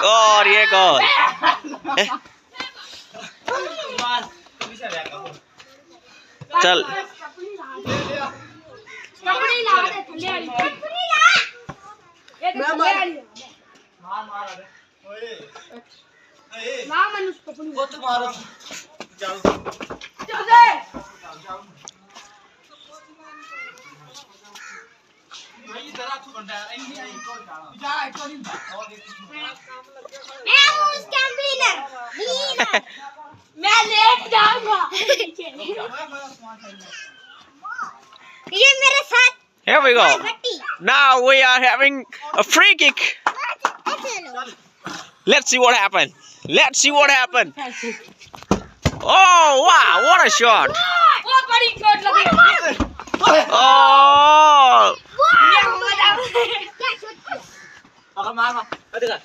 और ये गोल चल मैं लेट जाऊंगा ये मेरे साथ Here we go. Now we are having a free kick. Let's see what happened. Let's see what happened. Oh wow! What a shot! बहुत बड़ी चोट लगी Oh! Akan mana? Ada kan?